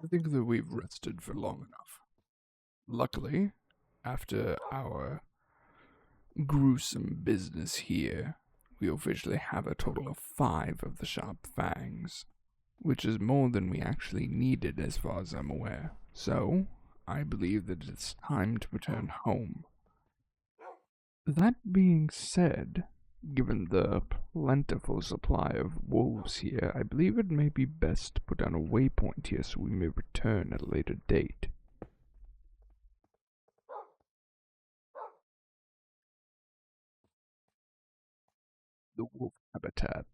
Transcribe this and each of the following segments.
I think that we've rested for long enough. Luckily, after our gruesome business here, we officially have a total of 5 of the sharp fangs, which is more than we actually needed as far as I'm aware. So, I believe that it's time to return home. That being said, given the plentiful supply of wolves here, I believe it may be best to put down a waypoint here so we may return at a later date. The wolf habitat.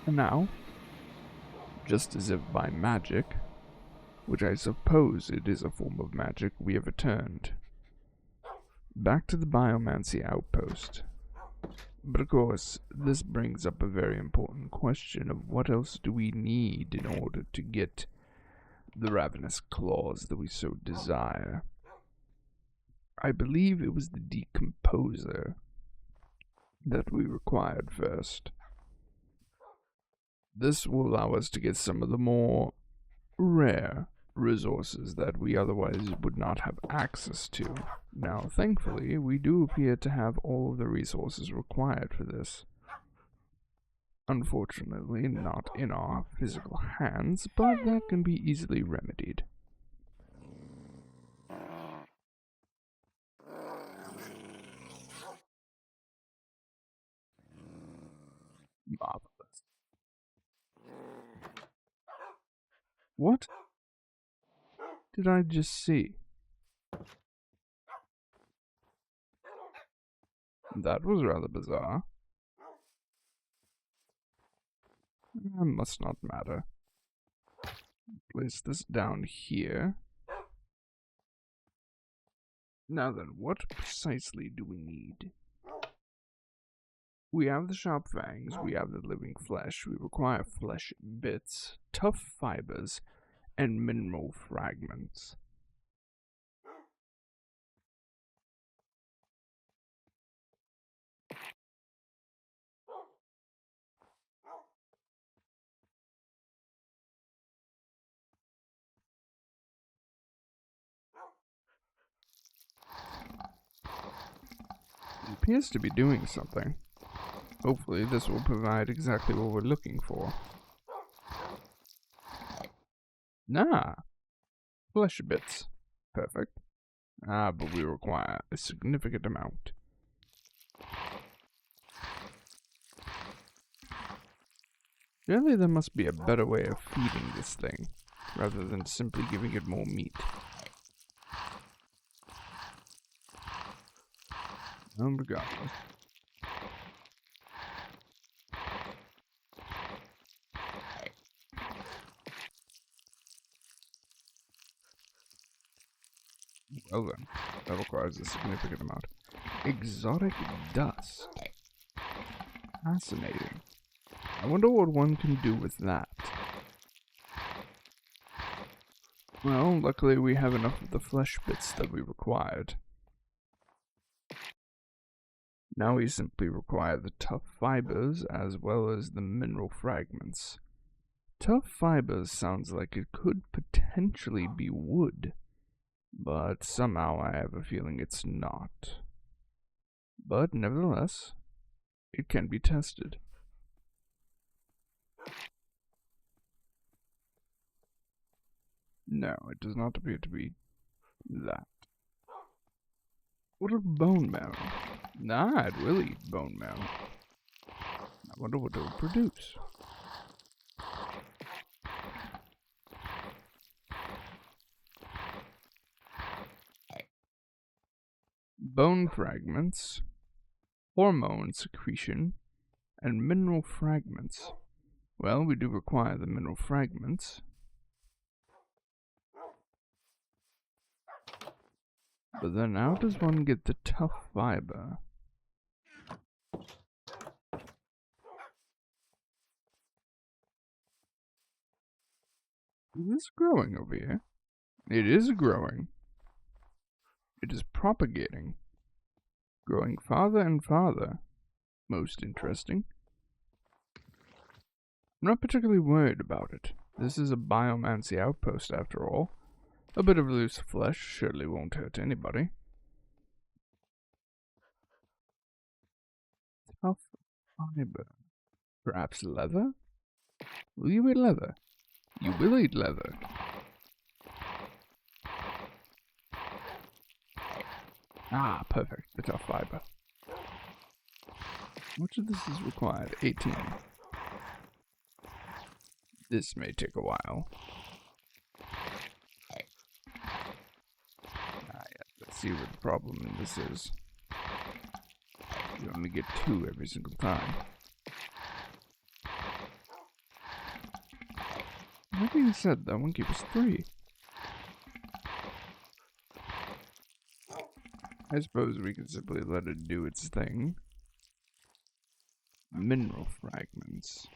And now, just as if by magic, which I suppose it is a form of magic, we have returned back to the Biomancy outpost. But of course, this brings up a very important question of what else do we need in order to get the ravenous claws that we so desire. I believe it was the decomposer that we required first. This will allow us to get some of the more rare resources that we otherwise would not have access to. Now, thankfully, we do appear to have all of the resources required for this. Unfortunately, not in our physical hands, but that can be easily remedied. Marvelous. What did I just see? That was rather bizarre. That must not matter. Place this down here. Now then, what precisely do we need? We have the sharp fangs, we have the living flesh, we require flesh bits, tough fibers, and mineral fragments. It appears to be doing something. Hopefully this will provide exactly what we're looking for. Nah, flesh bits. Perfect. But we require a significant amount. Surely there must be a better way of feeding this thing, rather than simply giving it more meat. Regardless. Well then, that requires a significant amount. Exotic dust. Fascinating. I wonder what one can do with that. Well, luckily we have enough of the flesh bits that we required. Now we simply require the tough fibers as well as the mineral fragments. Tough fibers sounds like it could potentially be wood, but somehow I have a feeling it's not. But nevertheless, it can be tested. No, it does not appear to be that. What of bone marrow? Nah, I'd really eat bone marrow. I wonder what it will produce. Bone fragments, hormone secretion, and mineral fragments. Well, we do require the mineral fragments. But then how does one get the tough fiber? Is this growing over here? It is growing. It is propagating. Growing farther and farther. Most interesting. I'm not particularly worried about it. This is a biomancy outpost after all. A bit of loose flesh surely won't hurt anybody. Tough fiber. Perhaps leather? Will you eat leather? You will eat leather. Ah, perfect. The tough fiber. Much of this is required. 18. This may take a while. Let's see what the problem in this is. You only get 2 every single time. That being said, that one gave us 3. I suppose we could simply let it do its thing. Mineral fragments.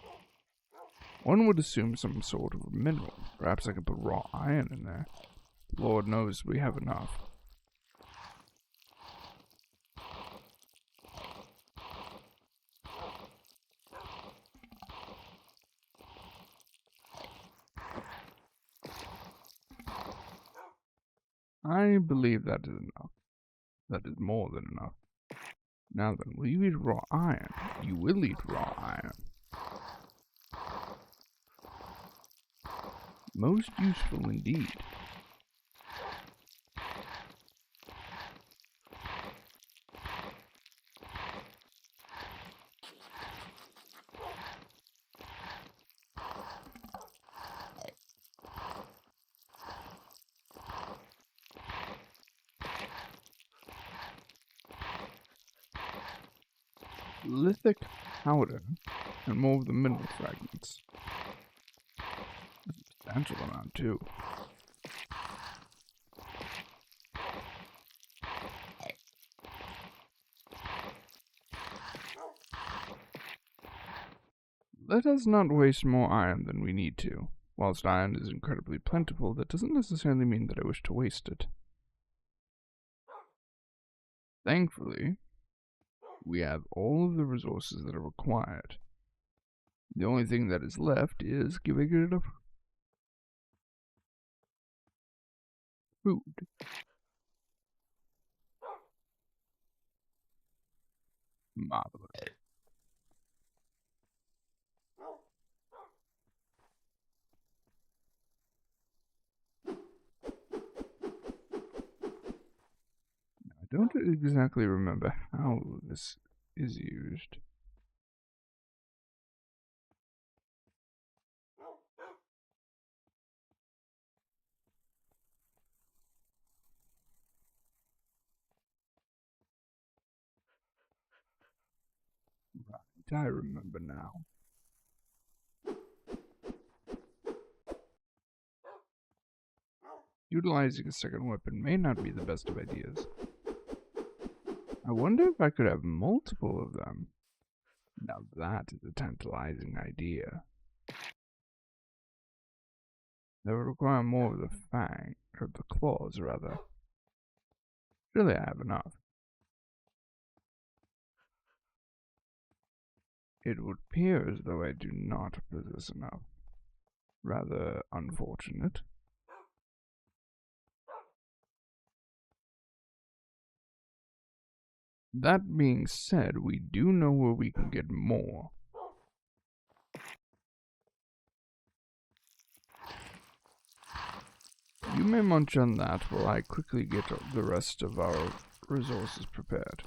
One would assume some sort of mineral. Perhaps I could put raw iron in there. Lord knows we have enough. I believe that is enough. That is more than enough. Now then, will you eat raw iron? You will eat raw iron. Most useful indeed. Lithic powder and more of the mineral fragments. That's a substantial amount too. Let us not waste more iron than we need to. Whilst iron is incredibly plentiful, that doesn't necessarily mean that I wish to waste it. Thankfully, we have all of the resources that are required. The only thing that is left is giving it enough food. Marvelous. I don't exactly remember how this is used. Right, I remember now. Utilizing a second weapon may not be the best of ideas. I wonder if I could have multiple of them. Now that is a tantalizing idea. That would require more of the fang, or the claws rather. Surely I have enough. It would appear as though I do not possess enough. Rather unfortunate. That being said, we do know where we can get more. You may munch on that while I quickly get the rest of our resources prepared.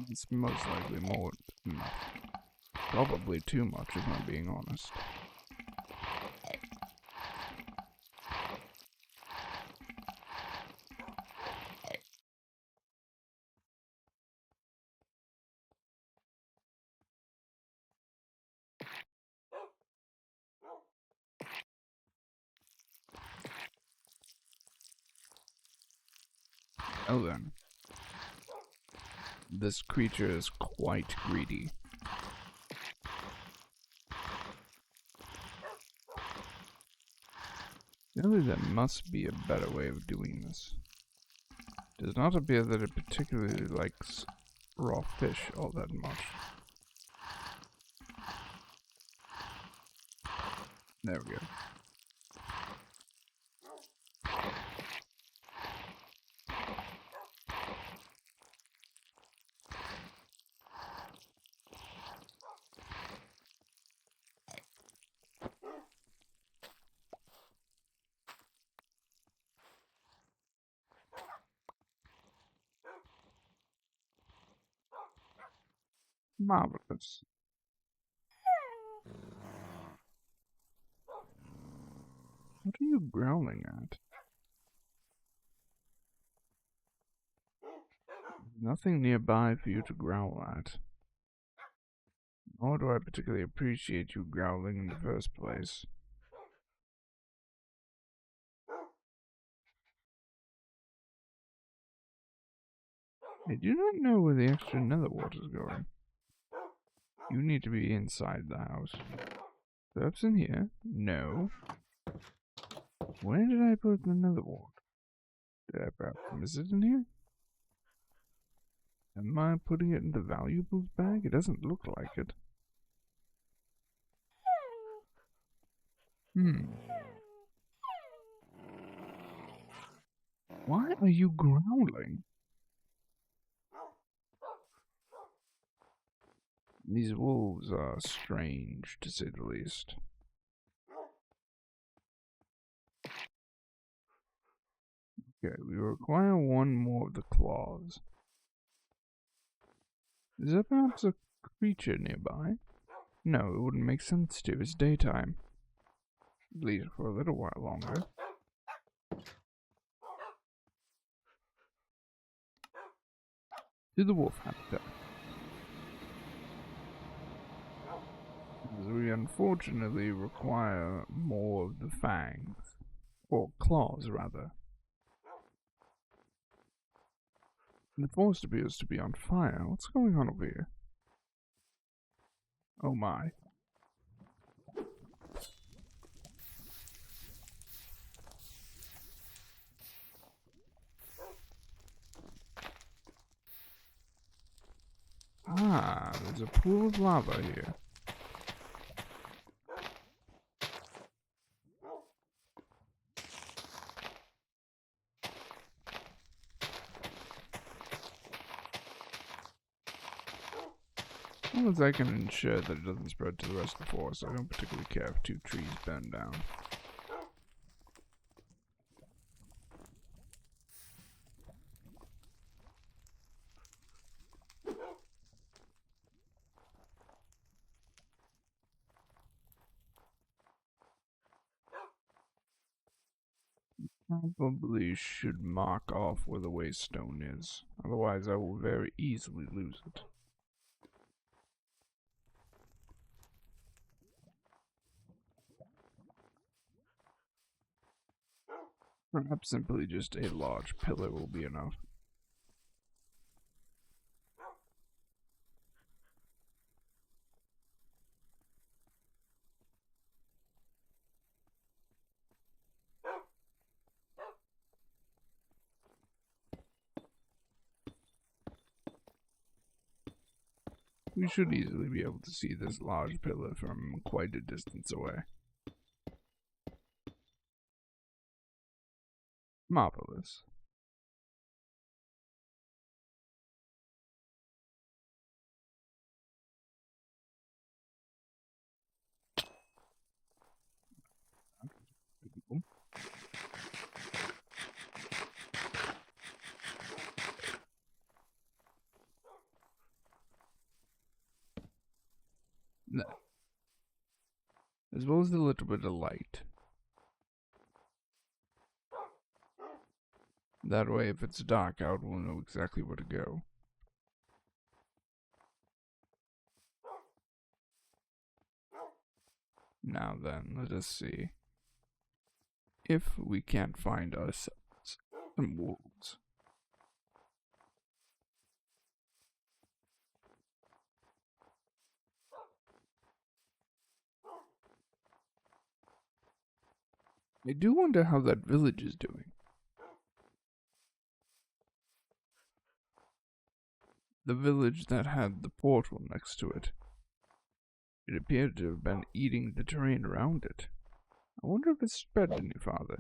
It's most likely more than enough. Probably too much if I'm being honest. Well then. This creature is quite greedy. Surely there must be a better way of doing this. It does not appear that it particularly likes raw fish all that much. There we go. Marvelous. What are you growling at? Nothing nearby for you to growl at. Nor do I particularly appreciate you growling in the first place. I do not know where the extra nether wart is going. You need to be inside the house. Perhaps in here? No. Where did I put the nether wart? Did I perhaps miss it in here? Am I putting it in the valuables bag? It doesn't look like it. Why are you growling? These wolves are strange, to say the least. Okay, we require one more of the claws. Is there perhaps a creature nearby? No, it wouldn't make sense to. It's daytime. At least for a little while longer. To the wolf habitat. As we unfortunately require more of the fangs. Or claws, rather. The forest appears to be on fire. What's going on over here? Oh my. Ah, there's a pool of lava here. As long as I can ensure that it doesn't spread to the rest of the forest, I don't particularly care if 2 trees burn down. Probably should mark off where the waystone is, otherwise I will very easily lose it. Perhaps simply just a large pillar will be enough. We should easily be able to see this large pillar from quite a distance away. Marvelous. No. As well as a little bit of light. That way, if it's dark out, we'll know exactly where to go. Now then, let us see. If we can't find us some wolves. I do wonder how that village is doing. The village that had the portal next to it. It appeared to have been eating the terrain around it. I wonder if it's spread any farther.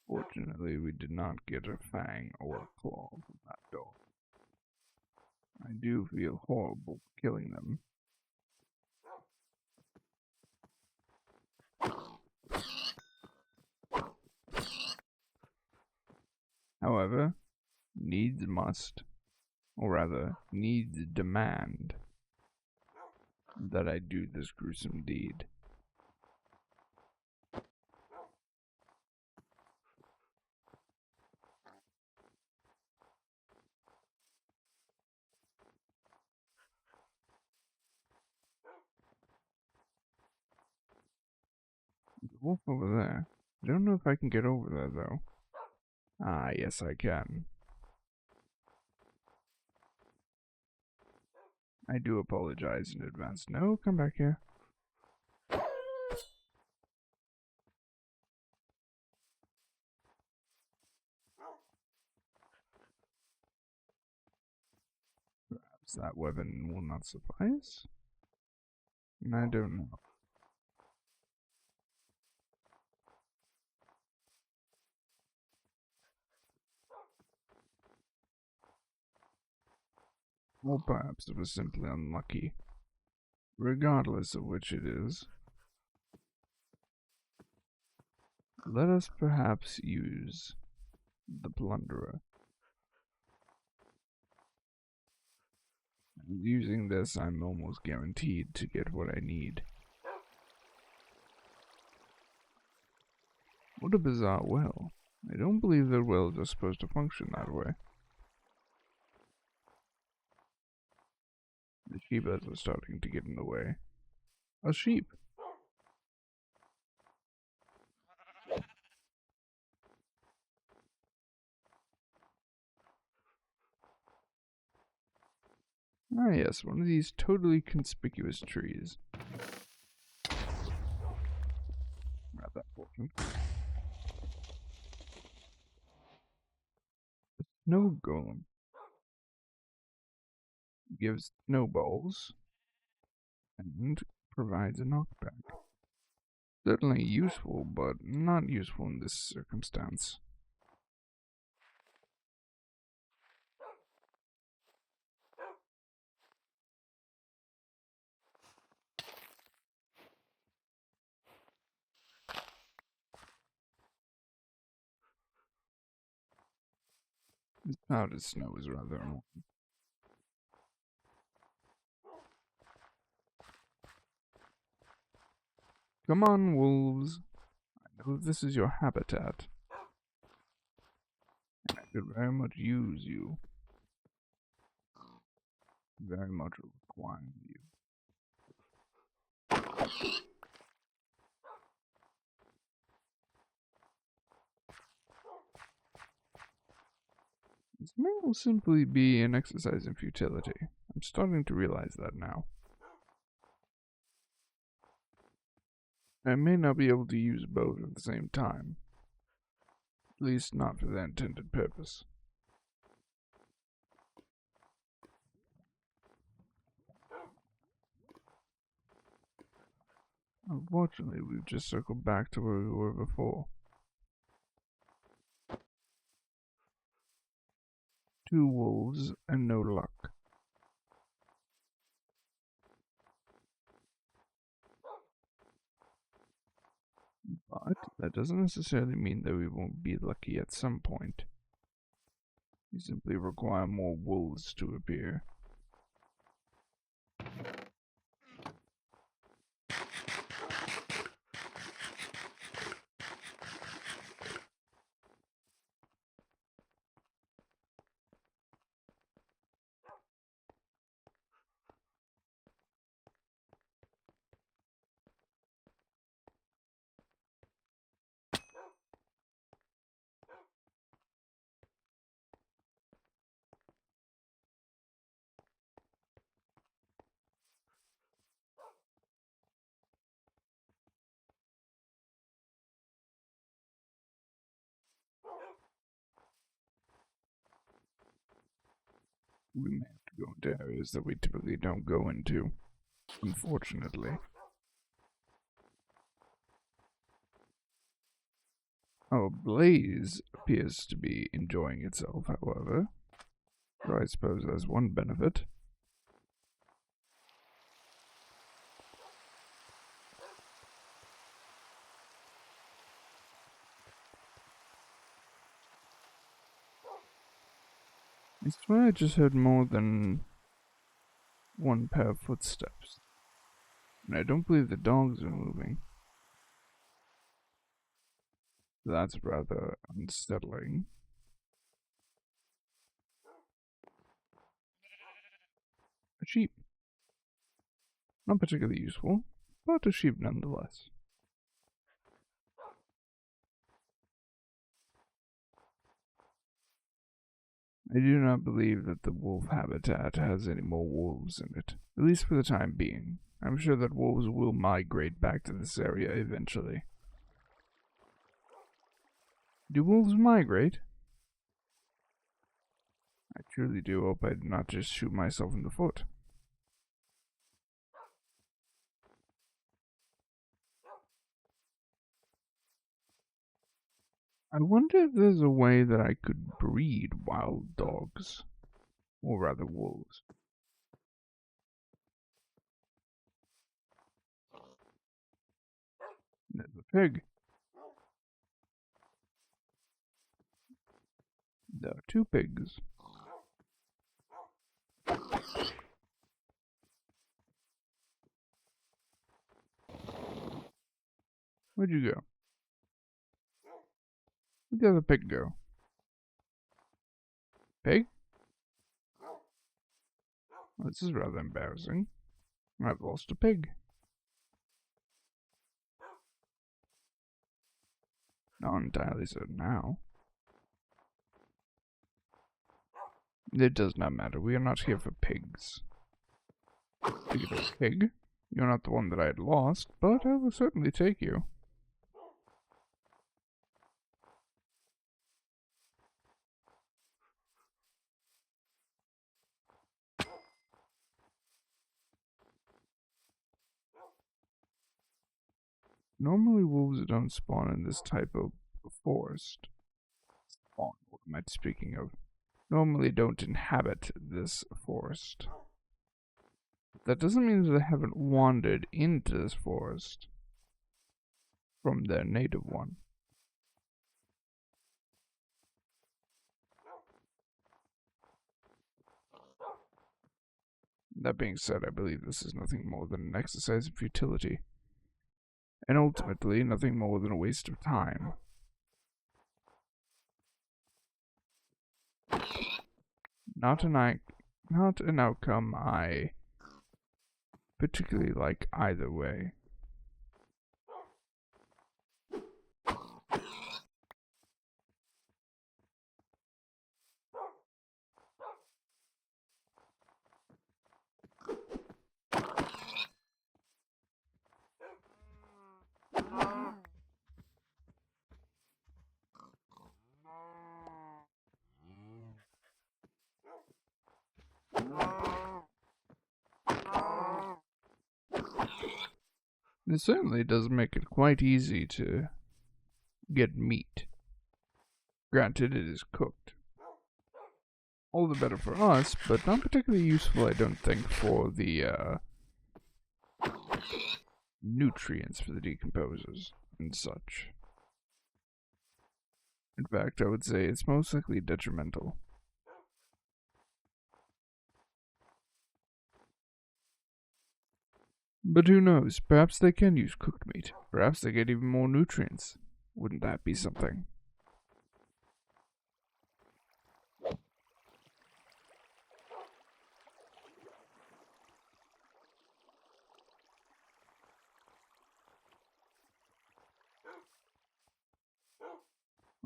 Fortunately, we did not get a fang or a claw from that door. I do feel horrible killing them. However, needs must, or rather, needs demand, that I do this gruesome deed. The wolf over there. I don't know if I can get over there, though. Ah, yes, I can. I do apologize in advance. No, come back here. Perhaps that weapon will not suffice? I don't know. Or perhaps it was simply unlucky. Regardless of which it is, let us perhaps use the plunderer. Using this, I'm almost guaranteed to get what I need. What a bizarre well. I don't believe that wells are supposed to function that way. The sheepherds are starting to get in the way. A sheep! Ah yes, one of these totally conspicuous trees. Grab that portion. The snow golem gives snowballs and provides a knockback. Certainly useful, but not useful in this circumstance. This powdered snow is rather annoying. Come on, wolves. I know this is your habitat. And I could very much use you. Very much require you. This may will simply be an exercise in futility. I'm starting to realize that now. I may not be able to use both at the same time. At least not for their intended purpose. Unfortunately, we've just circled back to where we were before. 2 wolves and no luck. But that doesn't necessarily mean that we won't be lucky at some point. We simply require more wolves to appear. we may have to go into areas that we typically don't go into, unfortunately. Oh, Blaze appears to be enjoying itself, however. So I suppose that's one benefit. I swear I just heard more than one pair of footsteps. And I don't believe the dogs are moving. That's rather unsettling. A sheep. Not particularly useful, but a sheep nonetheless. I do not believe that the wolf habitat has any more wolves in it, at least for the time being. I'm sure that wolves will migrate back to this area eventually. Do wolves migrate? I truly do hope I did not just shoot myself in the foot. I wonder if there's a way that I could breed wild dogs. Or rather, wolves. There's a pig. There are two pigs. Where'd you go? Where'd the other pig go? Pig? Well, this is rather embarrassing. I've lost a pig. Not entirely certain how. It does not matter. We are not here for pigs. Pig, you're not the one that I had lost, but I will certainly take you. Normally wolves don't spawn in this type of forest. Spawn, what am I speaking of? Normally don't inhabit this forest. That doesn't mean that they haven't wandered into this forest from their native one. That being said, I believe this is nothing more than an exercise in futility. And ultimately, nothing more than a waste of time. Not an outcome I particularly like either way. It certainly does make it quite easy to get meat. Granted, it is cooked. All the better for us, but not particularly useful, I don't think, for the nutrients for the decomposers and such. In fact, I would say it's most likely detrimental. But who knows, perhaps they can use cooked meat. Perhaps they get even more nutrients. Wouldn't that be something?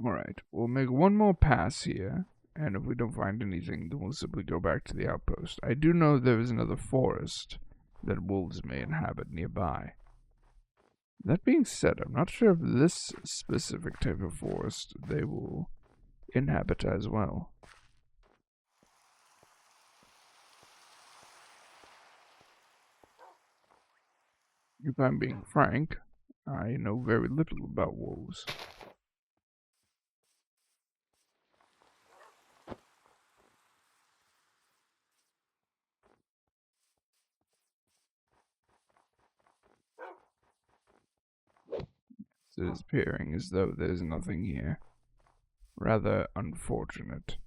Alright, we'll make one more pass here, and if we don't find anything, then we'll simply go back to the outpost. I do know there is another forest that wolves may inhabit nearby. That being said, I'm not sure if this specific type of forest they will inhabit as well. If I'm being frank, I know very little about wolves. It is appearing as though there's nothing here. Rather unfortunate.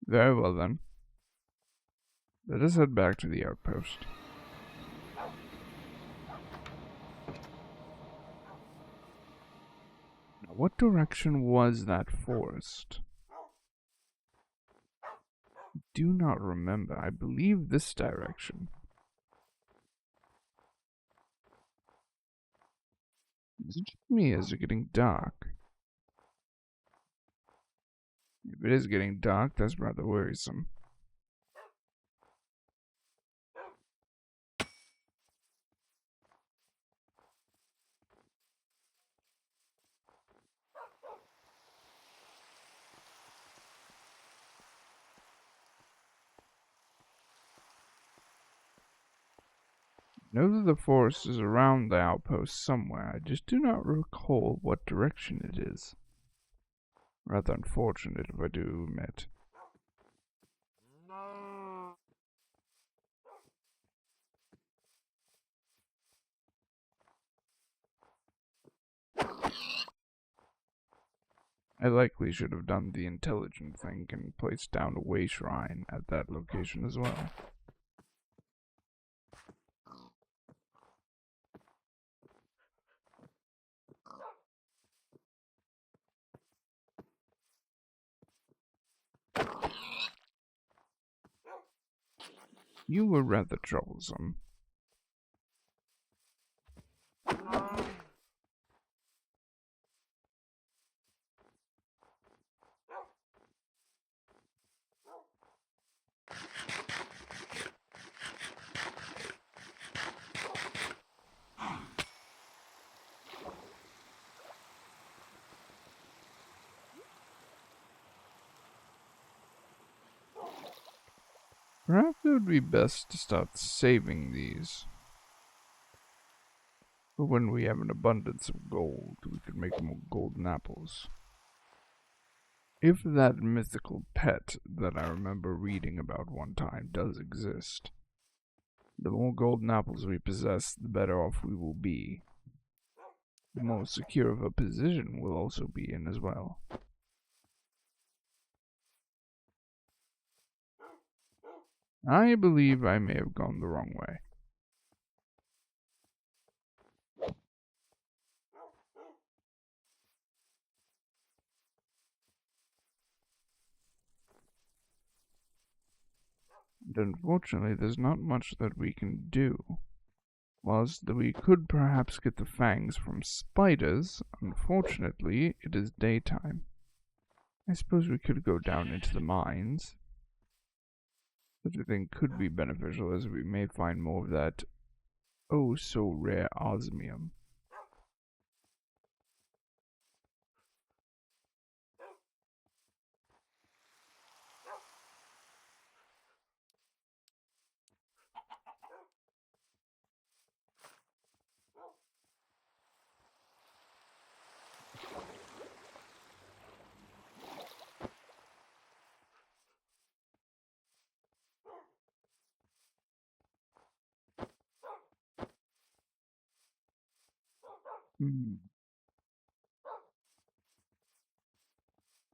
Very well then. Let us head back to the outpost. Now, what direction was that forest? I do not remember. I believe this direction. Is it just me? Is it getting dark? If it is getting dark, that's rather worrisome. I know that the forest is around the outpost somewhere. I just do not recall what direction it is. Rather unfortunate, if I do admit. I likely should have done the intelligent thing and placed down a way shrine at that location as well. You were rather troublesome. Perhaps it would be best to start saving these. For when we have an abundance of gold, we could make more golden apples. If that mythical pet that I remember reading about one time does exist, the more golden apples we possess, the better off we will be. The more secure of a position we'll also be in as well. I believe I may have gone the wrong way. And unfortunately, there's not much that we can do. Whilst we could perhaps get the fangs from spiders, unfortunately, it is daytime. I suppose we could go down into the mines. Such a thing could be beneficial, as we may find more of that oh so rare osmium.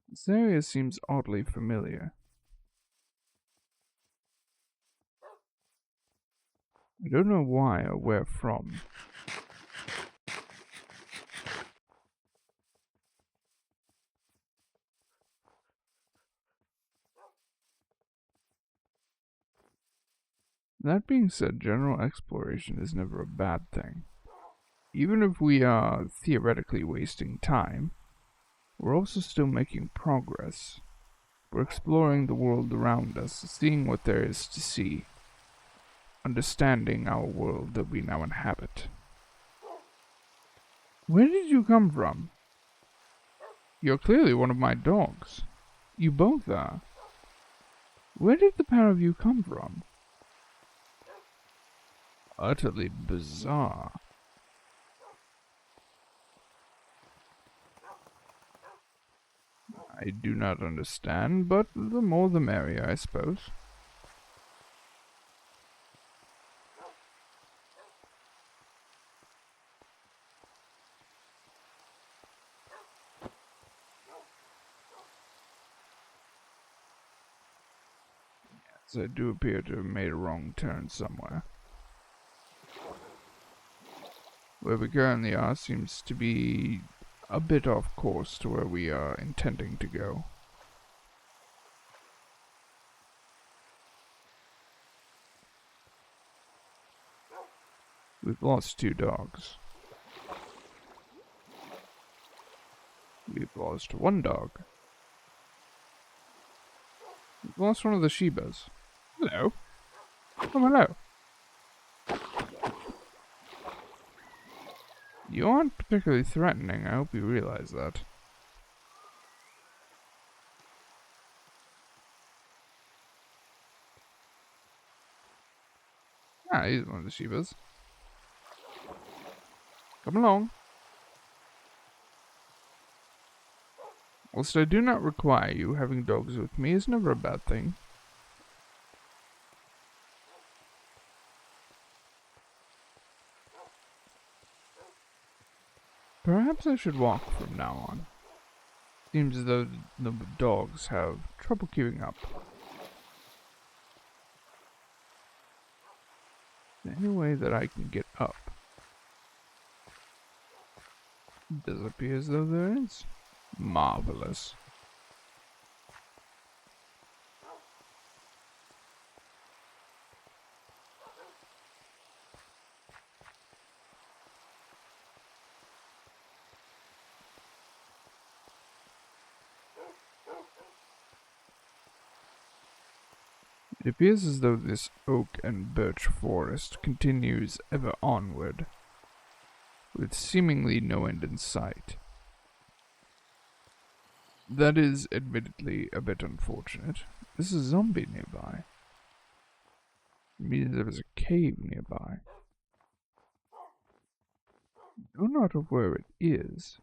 This area seems oddly familiar. I don't know why or where from. That being said, general exploration is never a bad thing. Even if we are theoretically wasting time, we're also still making progress. We're exploring the world around us, seeing what there is to see, understanding our world that we now inhabit. Where did you come from? You're clearly one of my dogs. You both are. Where did the pair of you come from? utterly bizarre. I do not understand, but the more the merrier, I suppose. Yes, I do appear to have made a wrong turn somewhere. Where we currently are seems to be a bit off course to where we are intending to go. We've lost 2 dogs. We've lost 1 dog. We've lost one of the Shibas. Hello. Oh, hello. You aren't particularly threatening, I hope you realize that. Ah, he's one of the Shibas. Come along. Whilst I do not require you, having dogs with me is never a bad thing. Perhaps I should walk from now on. Seems as though the dogs have trouble keeping up. Is there any way that I can get up? It does appear as though there is. Marvelous. It appears as though this oak and birch forest continues ever onward, with seemingly no end in sight. That is admittedly a bit unfortunate. There's a zombie nearby. It means there is a cave nearby. I know not of where it is,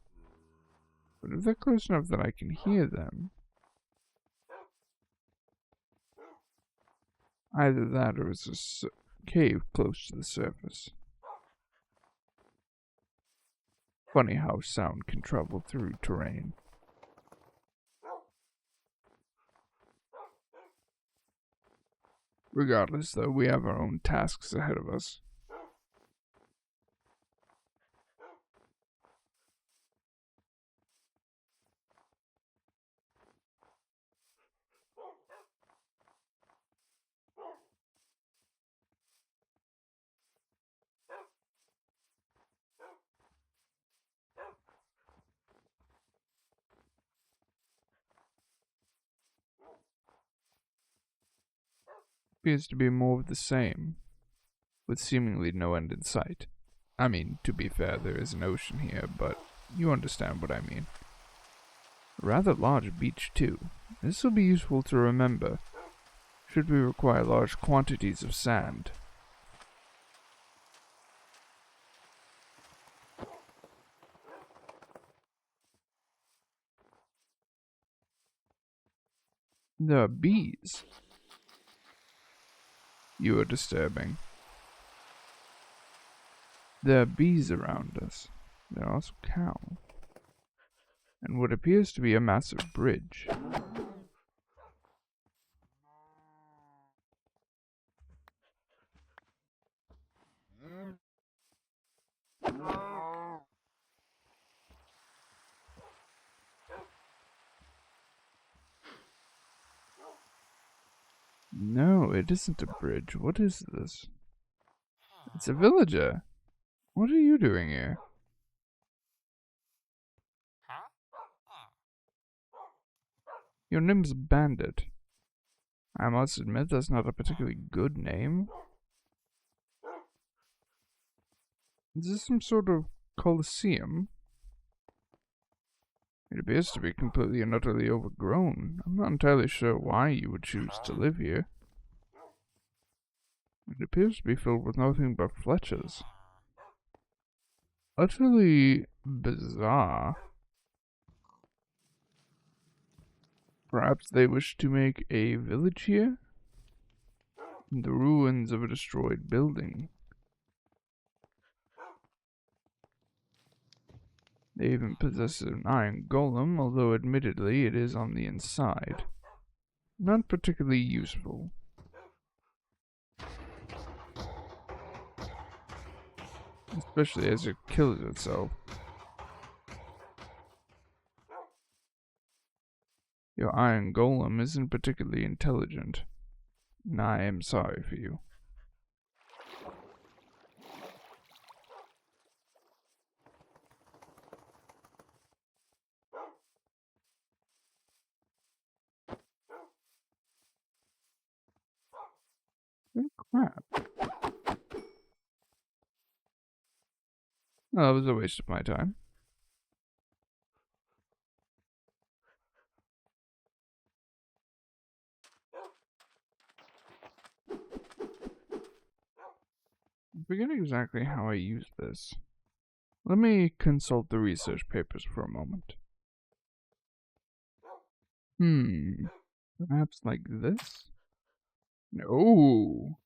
but if they're close enough that I can hear them, either that or it's a cave close to the surface. Funny how sound can travel through terrain. Regardless, though, we have our own tasks ahead of us. Appears to be more of the same, with seemingly no end in sight. I mean, to be fair, there is an ocean here, but you understand what I mean. A rather large beach, too. This will be useful to remember, should we require large quantities of sand. There are bees. You are disturbing. There are bees around us. There are also cows. And what appears to be a massive bridge. No, it isn't a bridge. What is this? It's a villager. What are you doing here? Your name's Bandit. I must admit that's not a particularly good name. Is this some sort of coliseum? It appears to be completely and utterly overgrown. I'm not entirely sure why you would choose to live here. It appears to be filled with nothing but fletches. Utterly bizarre. Perhaps they wish to make a village here? In the ruins of a destroyed building. They even possess an iron golem, although admittedly it is on the inside. Not particularly useful. Especially as it kills itself. Your iron golem isn't particularly intelligent. And I am sorry for you. Oh, crap. Well, that was a waste of my time. I forget exactly how I use this. Let me consult the research papers for a moment. Perhaps like this? No.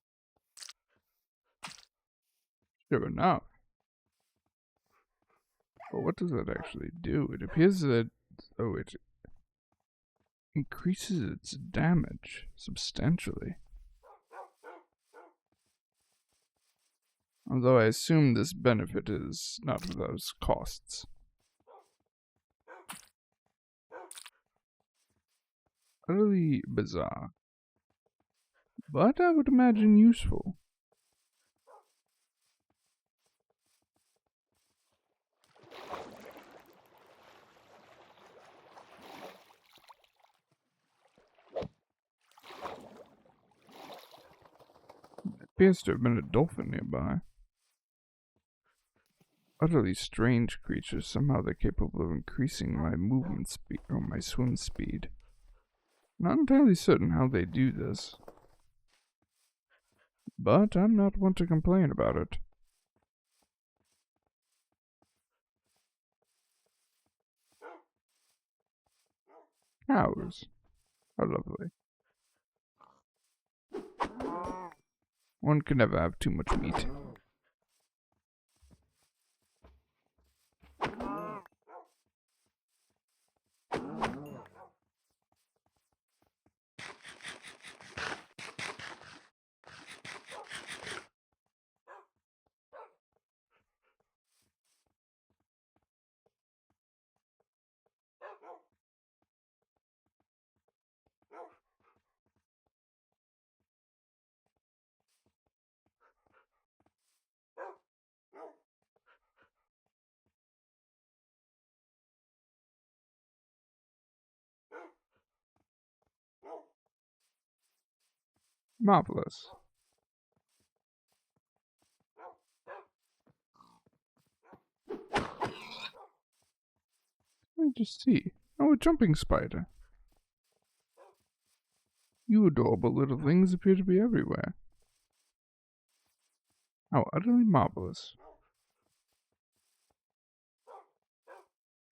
Sure enough. But what does that actually do? It appears that... Oh, it increases its damage substantially. Although I assume this benefit is not without its costs. Utterly bizarre. But I would imagine useful. There appears to have been a dolphin nearby. Utterly strange creatures. Somehow they're capable of increasing my movement speed or my swim speed. Not entirely certain how they do this. But I'm not one to complain about it. Cows. How lovely. One can never have too much meat. Marvelous. Let me just see. Oh, a jumping spider. You adorable little things appear to be everywhere. How utterly marvelous.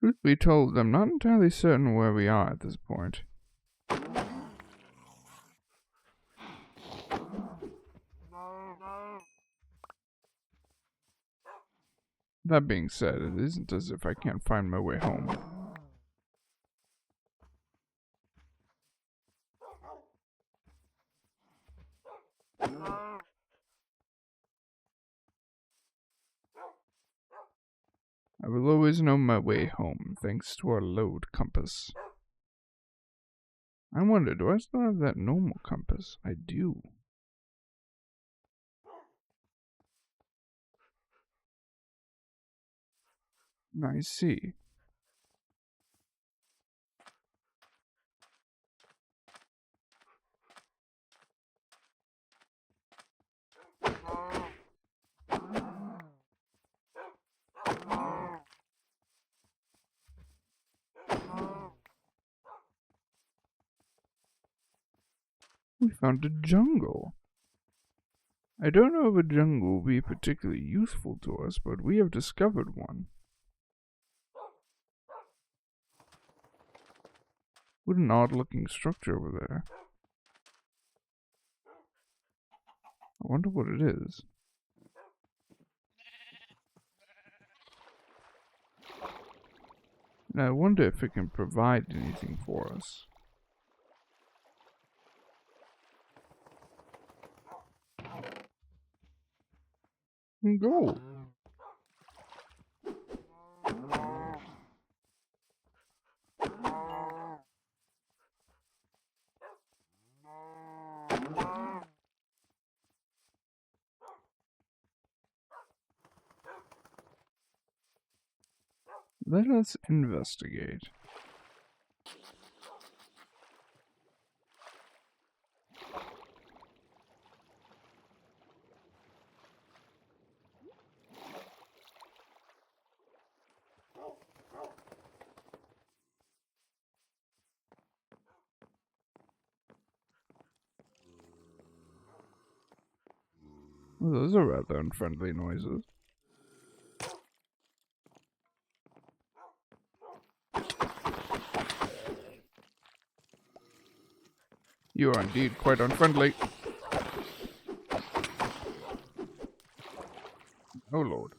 Truth be told, I'm not entirely certain where we are at this point. That being said, it isn't as if I can't find my way home. I will always know my way home, thanks to our load compass. I wonder, do I still have that normal compass? I do. I see. We found a jungle. I don't know if a jungle will be particularly useful to us, but we have discovered one. What an odd-looking structure over there. I wonder what it is. And I wonder if it can provide anything for us. Gold. Let us investigate. Well, those are rather unfriendly noises. You are indeed quite unfriendly. Oh lord.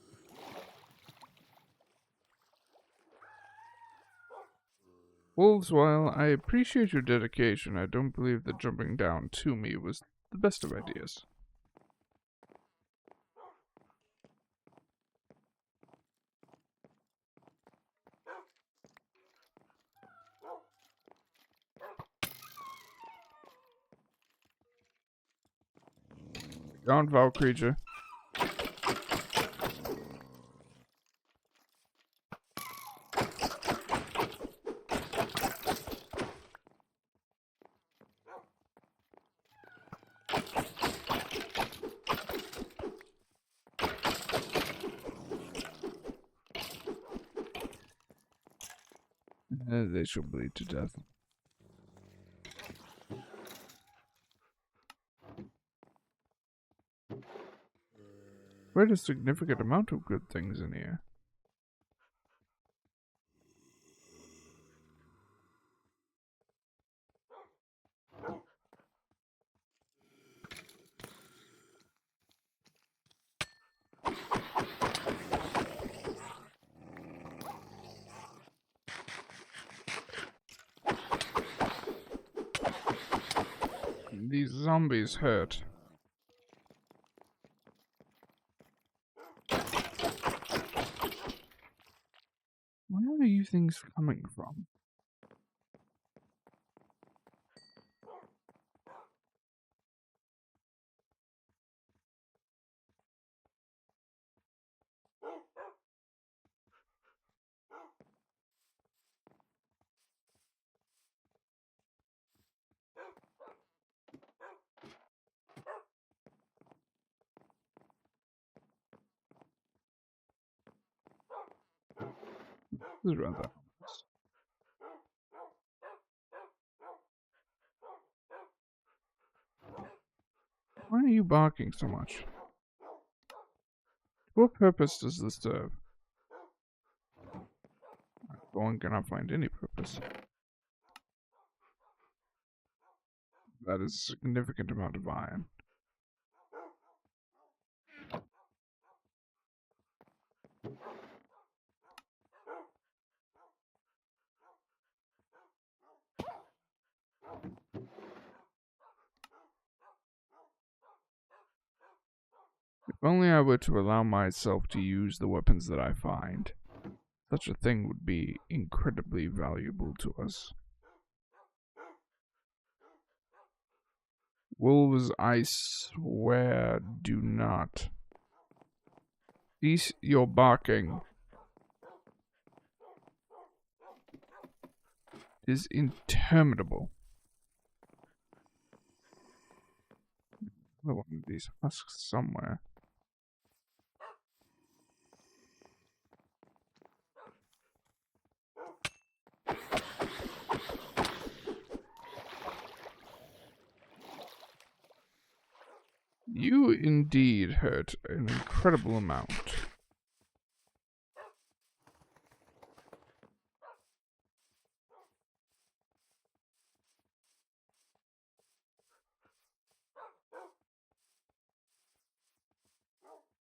Wolves, while I appreciate your dedication, I don't believe that jumping down to me was the best of ideas. Gone, foul creature. They shall bleed to death. Quite a significant amount of good things in here. These zombies hurt. Where are you things coming from? This is rather ominous. Why are you barking so much? What purpose does this serve? One cannot find any purpose. That is a significant amount of iron. If only I were to allow myself to use the weapons that I find. Such a thing would be incredibly valuable to us. Wolves, I swear, do not. Cease your barking. It is interminable. Another one of these husks somewhere. You indeed hurt an incredible amount.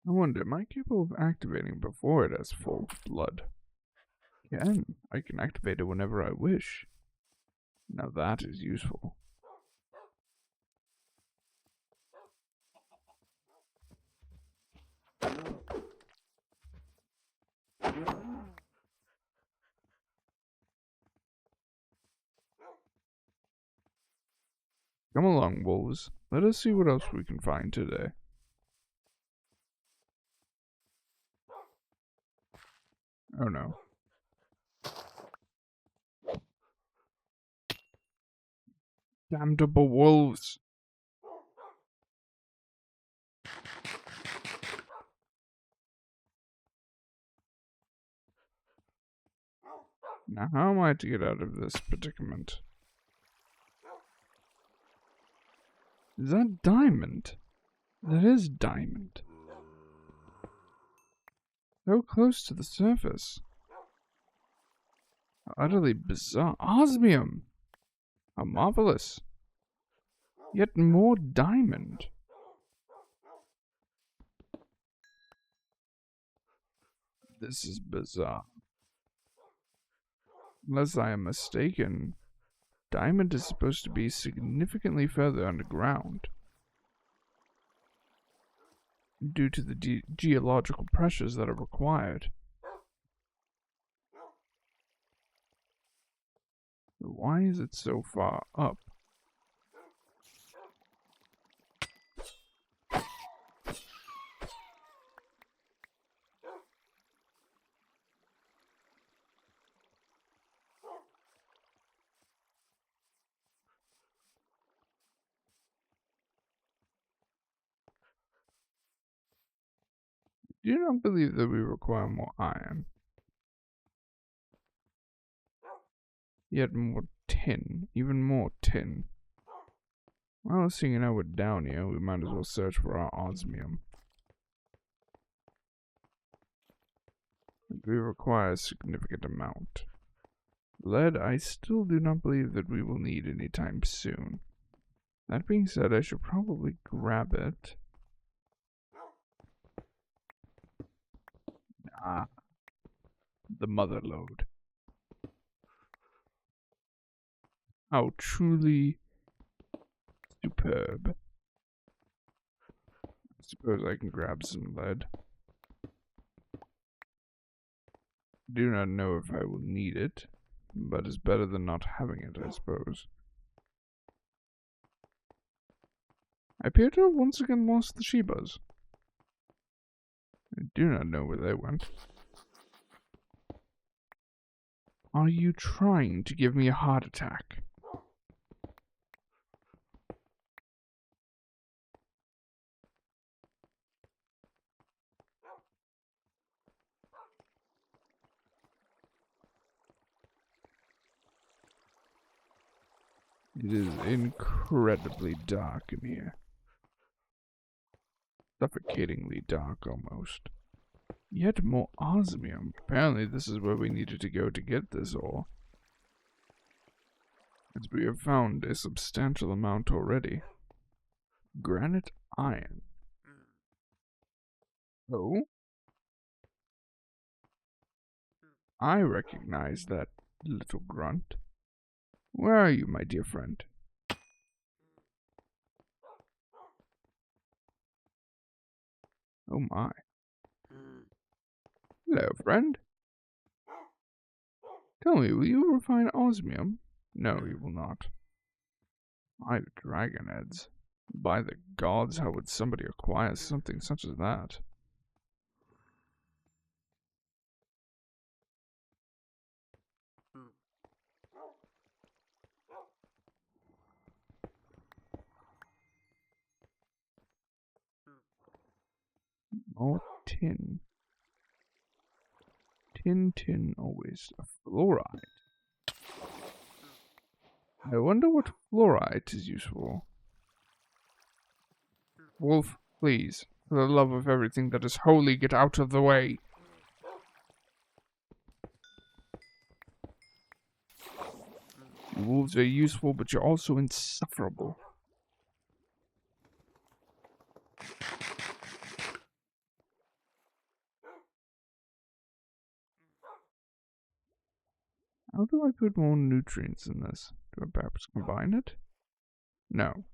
I wonder, am I capable of activating before it has full blood? I can activate it whenever I wish. Now that is useful. Come along, wolves. Let us see what else we can find today. Oh no. Damnable wolves! Now how am I to get out of this predicament? Is that diamond? That is diamond. So close to the surface. Utterly bizarre. Osmium! How marvelous. Yet more diamond. This is bizarre. Unless I am mistaken, diamond is supposed to be significantly further underground due to the geological pressures that are required. Why is it so far up? Do you not believe that we require more iron? Yet more tin, even more tin. Well, seeing how we're down here, we might as well search for our osmium. We require a significant amount. Lead, I still do not believe that we will need anytime soon. That being said, I should probably grab it. Ah, the mother lode. How truly superb. I suppose I can grab some lead. Do not know if I will need it, but it's better than not having it, I suppose. I appear to have once again lost the Shebas. I do not know where they went. Are you trying to give me a heart attack? It is incredibly dark in here. Suffocatingly dark, almost. Yet more osmium. Apparently this is where we needed to go to get this ore. As we have found a substantial amount already. Granite iron. Oh? I recognize that little grunt. Where are you, my dear friend? Oh my. Hello, friend. Tell me, will you refine osmium? No, you will not. My dragon heads. By the gods, how would somebody acquire something such as that? More tin. Tin, always. A fluorite. I wonder what fluorite is used for. Wolf, please, for the love of everything that is holy, get out of the way. You wolves are useful, but you're also insufferable. How do I put more nutrients in this? Do I perhaps combine it? No.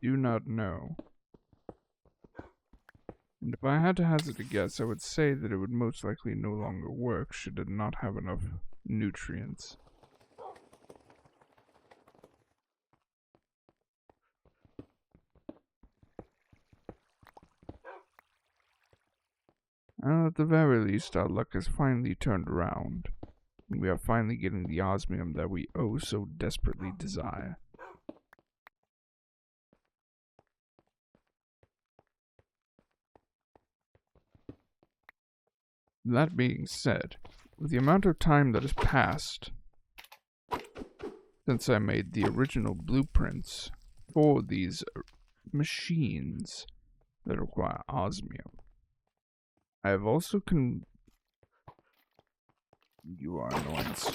Do not know. And if I had to hazard a guess, I would say that it would most likely no longer work should it not have enough nutrients. At the very least, our luck has finally turned around. We are finally getting the osmium that we oh so desperately desire. That being said, with the amount of time that has passed since I made the original blueprints for these machines that require osmium, I have also You are annoyance.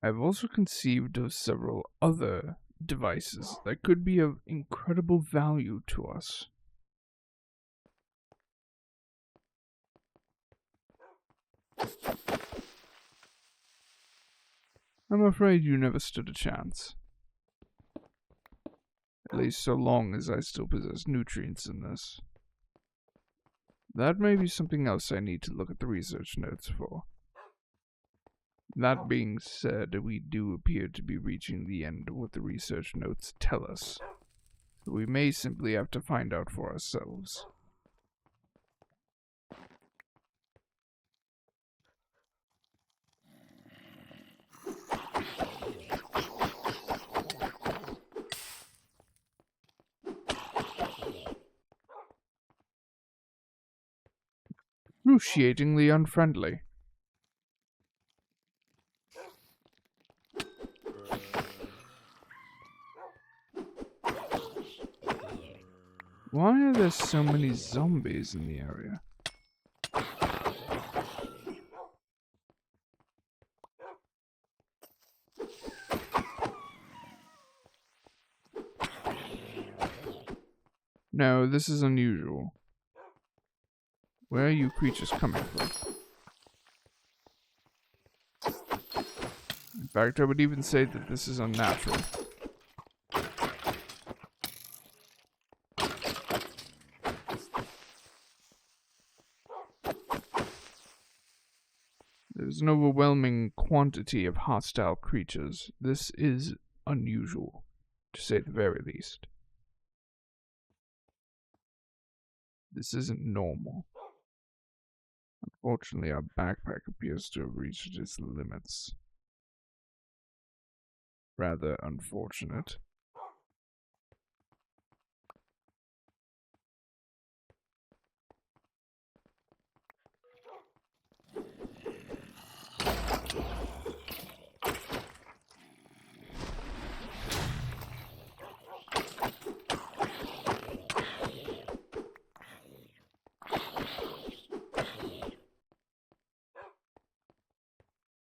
I've also conceived of several other devices that could be of incredible value to us. I'm afraid you never stood a chance. At least so long as I still possess nutrients in this. That may be something else I need to look at the research notes for. That being said, we do appear to be reaching the end of what the research notes tell us. So we may simply have to find out for ourselves. Excruciatingly unfriendly. Why are there so many zombies in the area? No, this is unusual. Where are you creatures coming from? In fact, I would even say that this is unnatural. There's an overwhelming quantity of hostile creatures. This is unusual, to say the very least. This isn't normal. Unfortunately, our backpack appears to have reached its limits. Rather unfortunate.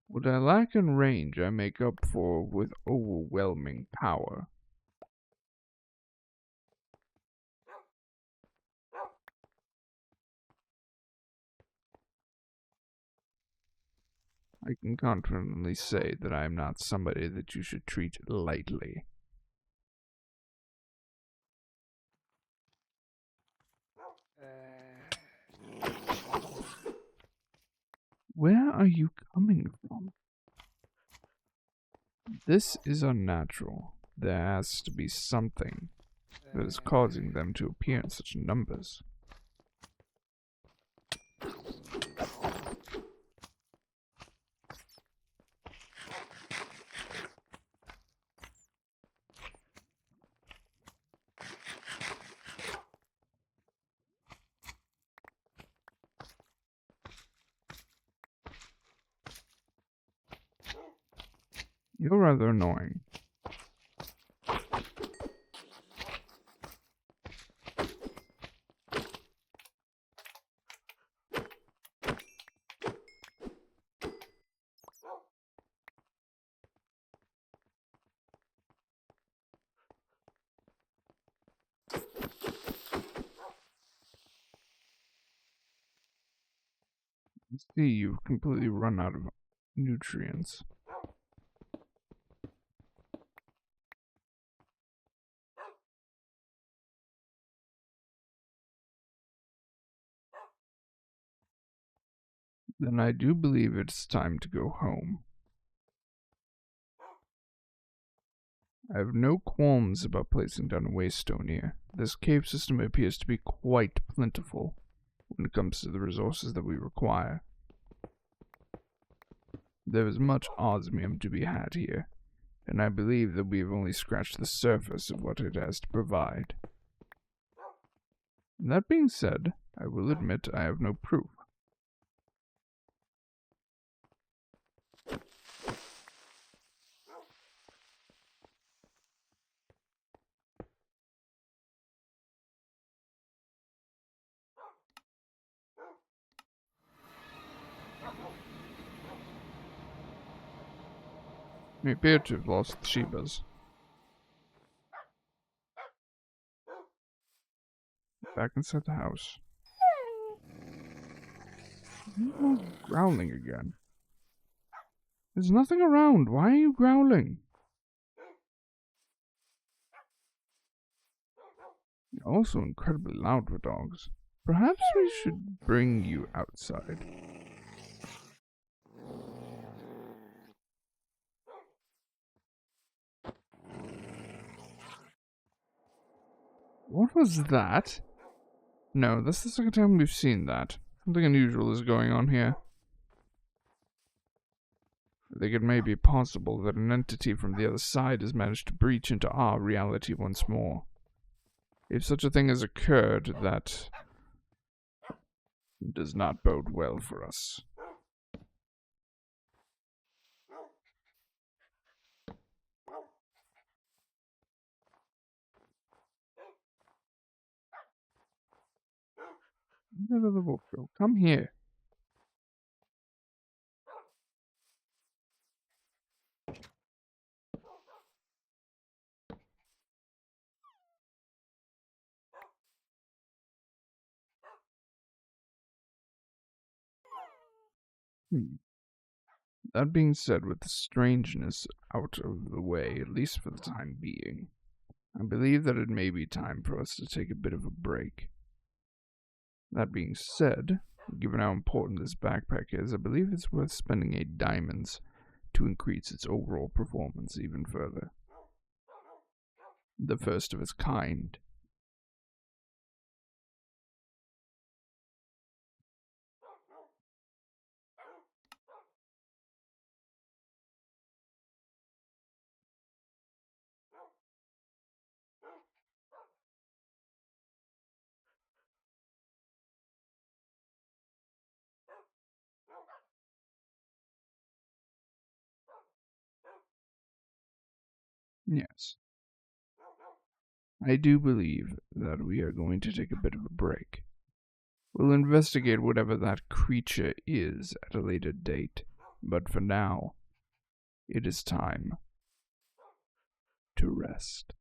What I lack in range, I make up for with overwhelming power. I can confidently say that I am not somebody that you should treat lightly. Where are you coming from? This is unnatural. There has to be something that is causing them to appear in such numbers. You're rather annoying. See, you've completely run out of nutrients. Then I do believe it's time to go home. I have no qualms about placing down a waystone here. This cave system appears to be quite plentiful when it comes to the resources that we require. There is much osmium to be had here, and I believe that we have only scratched the surface of what it has to provide. That being said, I will admit I have no proof. We appear to have lost the Shebas. Back inside the house. Oh, growling again. There's nothing around. Why are you growling? You're also incredibly loud for dogs. Perhaps we should bring you outside. What was that? No, that's the second time we've seen that. Something unusual is going on here. I think it may be possible that an entity from the other side has managed to breach into our reality once more. If such a thing has occurred, that does not bode well for us. Where did the wolf go? Come here. That being said, with the strangeness out of the way, at least for the time being, I believe that it may be time for us to take a bit of a break. That being said, given how important this backpack is, I believe it's worth spending 8 diamonds to increase its overall performance even further. The first of its kind. Yes. I do believe that we are going to take a bit of a break. We'll investigate whatever that creature is at a later date, but for now, it is time to rest.